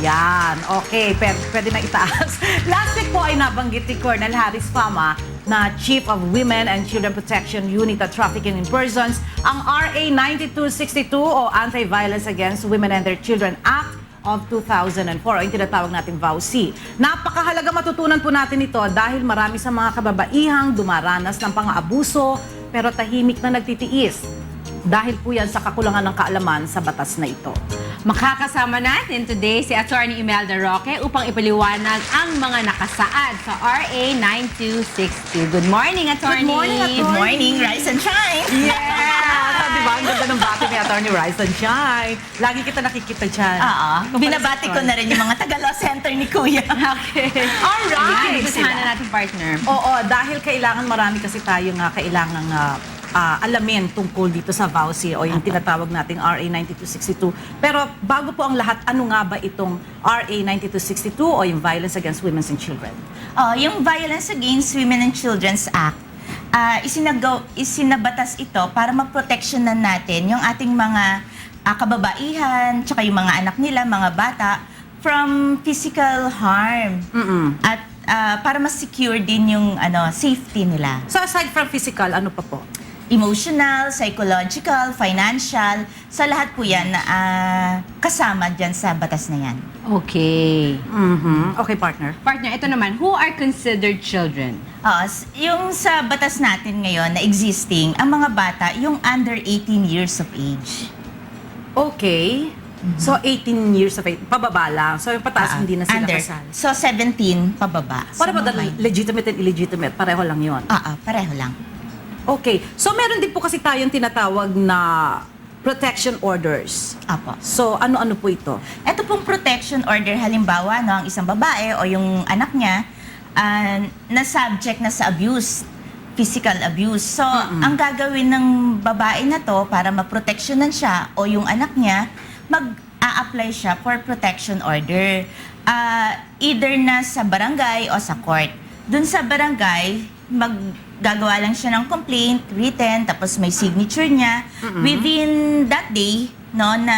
Yan. Okay, pwede na itaas. Last week po ay nabanggit ni Colonel Harris Fama na Chief of Women and Children Protection Unit at Trafficking in Persons, ang RA 9262 o Anti-Violence Against Women and Their Children Act of 2004 o yung tinatawag natin VAUC. Napakahalaga matutunan po natin ito dahil marami sa mga kababaihang dumaranas ng pang-aabuso pero tahimik na nagtitiis. Dahil po yan sa kakulangan ng kaalaman sa batas na ito. Makakasama natin today si Attorney Imelda Roque upang ipaliwanag ang mga nakasaad sa RA 9262. Good morning, Attorney! Good morning, Attorney! Good morning, rise and shine! Yeah! Diba? Ang ganda ng bati ni Attorney Rise and Shine. Lagi kita nakikita dyan. Binabati ko na rin yung mga taga-law center ni Kuya. Okay. Alright! Gustuhan na natin, partner. Oo, dahil kailangan marami kasi tayo nga kailangan alamin tungkol dito sa VAUC o yung tinatawag nating RA 9262. Pero bago po ang lahat, ano nga ba itong RA 9262 o yung Violence Against Women and Children? Yung Violence Against Women and Children's Act, isinabatas ito para maproteksyonan natin yung ating mga kababaihan, tsaka yung mga anak nila, mga bata, from physical harm. At para mas secure din yung safety nila. So aside from physical, ano pa po? Emotional, psychological, financial, sa lahat po yan kasama dyan sa batas na yan. Okay. Okay, partner. Partner, ito naman, who are considered children? Yung sa batas natin ngayon na existing, ang mga bata, yung under 18 years of age. Okay. So 18 years of age, pababa lang. So yung pataas hindi na sila Under. kasal. So 17 pababa. Para ba So, mga- legitimate and illegitimate? Pareho lang yon. pareho lang. Okay. So meron din po kasi tayong tinatawag na protection orders. Apo. So ano-ano po ito? Ito pong protection order, halimbawa, ang isang babae o yung anak niya na subject na sa abuse, physical abuse. So, ang gagawin ng babae na to para maproteksyonan siya o yung anak niya, mag-a-apply siya for protection order. Either na sa barangay o sa court. Dun sa barangay, maggagawa lang siya ng complaint, written, tapos may signature niya. Within that day, na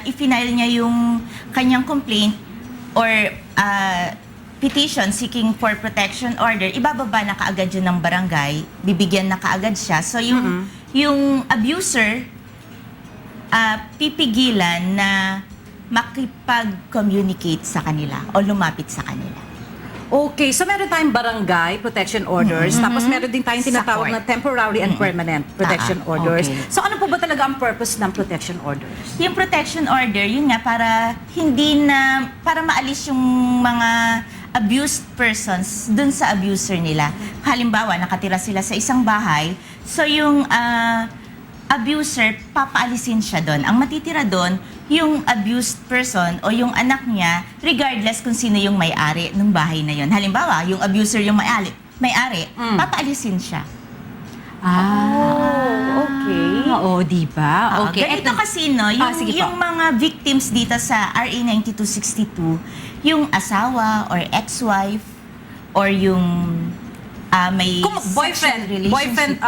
i-file niya yung kanyang complaint or petition seeking for protection order, ibababa na kaagad yun ng barangay, bibigyan na kaagad siya. So yung abuser, pipigilan na makipag-communicate sa kanila o lumapit sa kanila. Okay, so meron tayong barangay protection orders, tapos meron din tayong Sa tinatawag court. na temporary and permanent protection orders. okay. So ano po ba talaga ang purpose ng protection orders? Yung protection order, yun nga, para maalis yung mga abused persons dun sa abuser nila. Halimbawa, nakatira sila sa isang bahay, so yung abuser, papaalisin siya doon. Ang matitira doon, yung abused person o yung anak niya, regardless kung sino yung may-ari ng bahay na yun. Halimbawa, yung abuser yung may-ari, papaalisin siya. Okay. Oo, di ba? Okay. Ganito kasi, sige po. yung mga victims dito sa RA 9262, yung asawa or ex-wife or yung may Kung boyfriend, sexual relationship.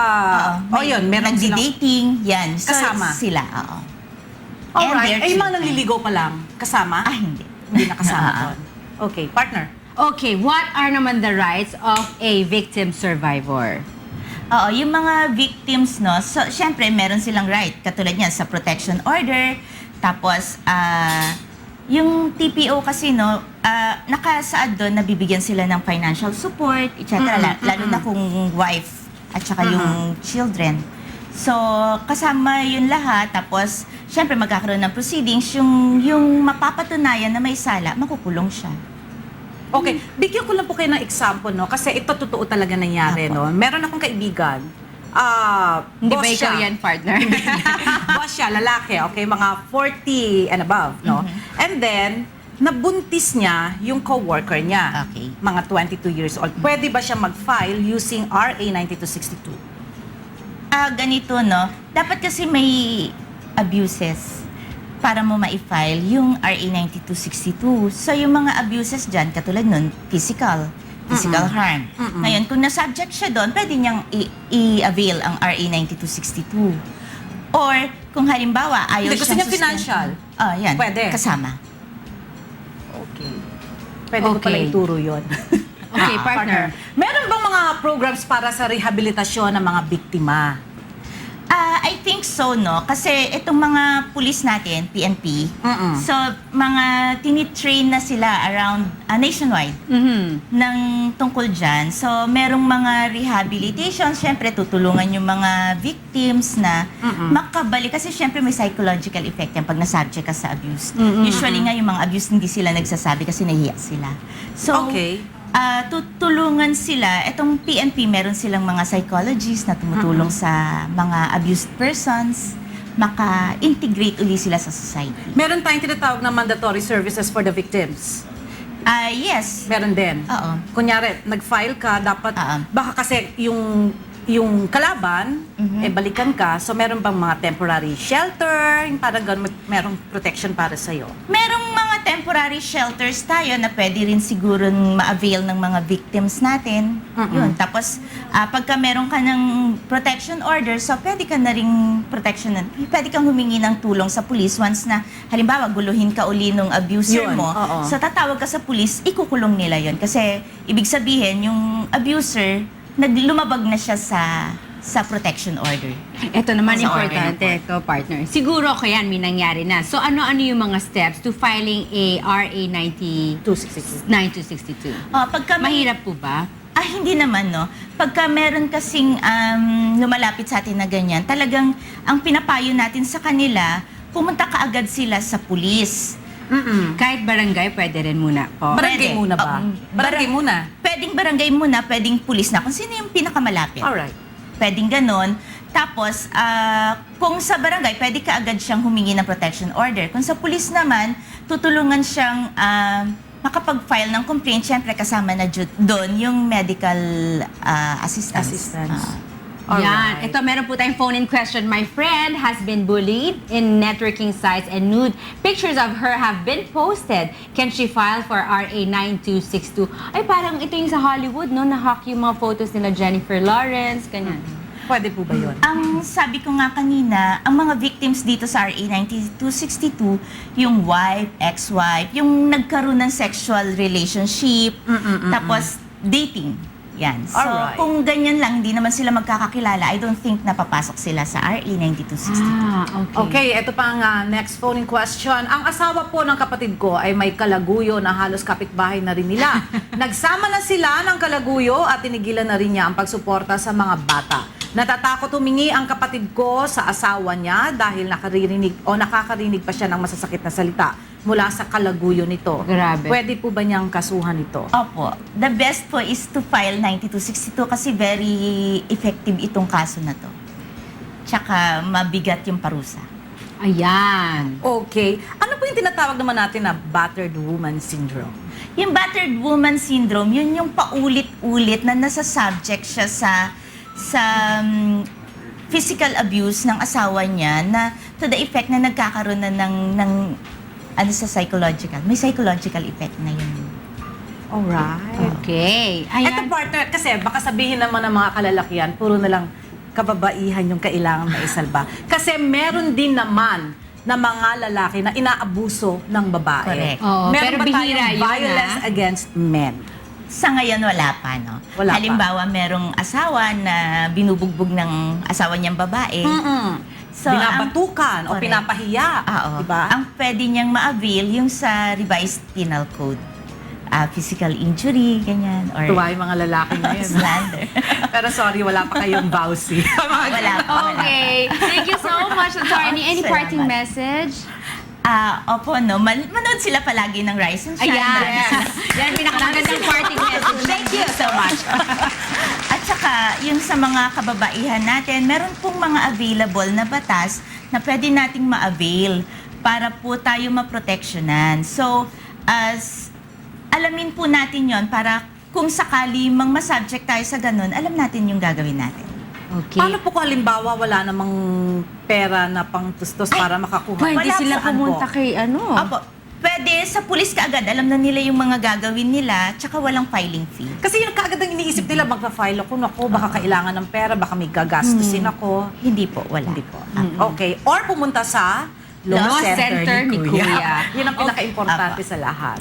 yun, meron silang nagdi-dating, yan. So, kasama. sila, oo. Alright. And their Ay, mga children. nanliligaw pa lang. Kasama? Hindi. Hindi nakasama doon. Okay, partner. Okay, what are naman the rights of a victim survivor? Oo, yung mga victims, so, syempre, meron silang right. Katulad yan, sa protection order. Tapos, yung TPO kasi, nakasaad doon na bibigyan sila ng financial support, etc. Lalo na kung wife at saka yung children. So, kasama yun lahat. Tapos, syempre, magkakaroon ng proceedings. Yung mapapatunayan na may sala, makukulong siya. Okay, bigyan ko lang po kayo ng example, Kasi ito totoo talaga nangyari, Apo. Meron akong kaibigan. Hindi Boss ba ikaw siya. yan, partner? Boss siya, lalaki, okay? Mga 40 and above, And then, nabuntis niya yung co-worker niya. Okay. Mga 22 years old. Pwede ba siya mag-file using RA 9262? Ganito, dapat kasi may abuses para mo ma-file yung RA 9262. So, yung mga abuses dyan, katulad nun, physical harm. Ngayon, kung na-subject siya doon, pwede niyang i-avail ang RA 9262. Or, kung halimbawa, ayaw Hindi, gusto siyang niya financial. Yan, Pwede. kasama. Pwede ko pala Okay. ituro yun. Okay, partner. Meron bang mga programs para sa rehabilitasyon ng mga biktima? I think so, no? Kasi itong mga pulis natin, PNP, Mm-mm. so mga tinitrain na sila around nationwide ng tungkol dyan. So merong mga rehabilitation, syempre tutulungan yung mga victims na makabalik. Kasi syempre may psychological effect yan pag nasubject ka sa abuse. Usually nga yung mga abuse hindi sila nagsasabi kasi nahiya sila. So, Okay. tutulungan sila. Itong PNP, meron silang mga psychologists na tumutulong sa mga abused persons, maka-integrate uli sila sa society. Meron tayong tinatawag na mandatory services for the victims. Yes. Meron din. Oo. Kunyari, nag-file ka, dapat, Oo. baka kasi yung kalaban, balikan ka, so meron bang mga temporary shelter, yung parang ganun, merong protection para sa'yo? Merong mga temporary shelters tayo na pwede rin siguro ma-avail ng mga victims natin. Yun. Tapos, pagka meron ka ng protection order, so pwede ka na ring pwede kang humingi ng tulong sa police once na, halimbawa, guluhin ka uli nung abuser Yun, mo. oo. So, tatawag ka sa police, ikukulong nila yon. Kasi, ibig sabihin, yung abuser, lumabag na siya sa protection order. Ito naman Sa importante, ito partner. Siguro ko yan, may nangyari na. So ano-ano yung mga steps to filing a RA 266. 9262? Pagka may- Mahirap po ba? Hindi naman, no. Pagka meron kasing lumalapit sa atin na ganyan, talagang ang pinapayo natin sa kanila, pumunta ka agad sila sa pulis. Kahit barangay, pwede rin muna po. Barangay Pwede. muna ba? Barangay muna. Pwedeng barangay muna, pwedeng pulis na. Kung sino yung pinakamalapit. Alright. Pwedeng ganon. Tapos, kung sa barangay, pwede ka agad siyang humingi ng protection order. Kung sa pulis naman, tutulungan siyang makapag-file ng complaint. Siyempre, kasama na doon yung medical assistance. Yan. Alright. Ito, meron po tayong phone-in question. My friend has been bullied in networking sites and nude pictures of her have been posted. Can she file for RA 9262? Ay, parang ito yung sa Hollywood, no? Na-hack yung mga photos nila Jennifer Lawrence, ganyan. Pwede po ba yun? Ang sabi ko nga kanina, ang mga victims dito sa RA 9262, yung wife, ex-wife, yung nagkaroon ng sexual relationship, tapos dating. Yan. So, Alright. kung ganyan lang, hindi naman sila magkakakilala, I don't think na papasok sila sa RA 9262. Okay. Okay, ito pa ang next phone in question. Ang asawa po ng kapatid ko ay may kalaguyo na halos kapitbahay na rin nila. Nagsama na sila ng kalaguyo at tinigilan na rin niya ang pagsuporta sa mga bata. Natatakot humingi ang kapatid ko sa asawa niya dahil nakakarinig pa siya ng masasakit na salita mula sa kalaguyo nito. Grabe. Pwede po ba niyang kasuhan ito? Opo. The best po is to file 9262 kasi very effective itong kaso na to. Tsaka mabigat yung parusa. Ayan. Okay. Ano po yung tinatawag naman natin na battered woman syndrome? Yung battered woman syndrome, yun yung paulit-ulit na nasa-subject siya sa physical abuse ng asawa niya na to the effect na nagkakaroon na ng sa psychological. May psychological effect na yun. Alright. Okay. Ito Ayan. partner, kasi baka sabihin naman ng mga kalalakihan, puro na lang kababaihan yung kailangan na isalba. Kasi meron din naman na mga lalaki na inaabuso ng babae. Correct. Oo, Meron pero ba bihira tayong yun, violence against men? Sa ngayon, wala pa, no? Wala pa. Halimbawa, merong asawa na binubugbog ng asawa niyang babae. So, Binabatukan o correct. pinapahiya. Oo. Diba? Ang pwede niyang ma-avail yung sa revised penal code. Physical injury, ganyan. Or Tuwa yung mga lalaki ngayon. slander. Pero sorry, wala pa kayong vowsy. Wala pa. Okay. Thank you so much, Attorney. Any Salamat. parting message? Opo, no? Manood sila palagi ng Rise and Shine. Ayan. Yan, pinakamagandang parting message. Thank you so much. At saka, yung sa mga kababaihan natin, meron pong mga available na batas na pwede nating ma-avail para po tayo maproteksyonan. So, alamin po natin yon para kung sakali mang masubject tayo sa ganun, alam natin yung gagawin natin. Okay. Paano po kung halimbawa wala namang pera na pang tustos para makakuha? Pwede Wala sila po. pumunta kay ano? Opo, pwede sa pulis ka agad, alam na nila yung mga gagawin nila, tsaka walang filing fee. Kasi yung kaagad ang iniisip nila, magpa-file ako, baka kailangan ng pera, baka may gagastusin ako. Hindi po, wala. Hindi po. Okay. Or pumunta sa Law Law Center Center ni Kuya. Yun ang pinaka-importante Apa. sa lahat.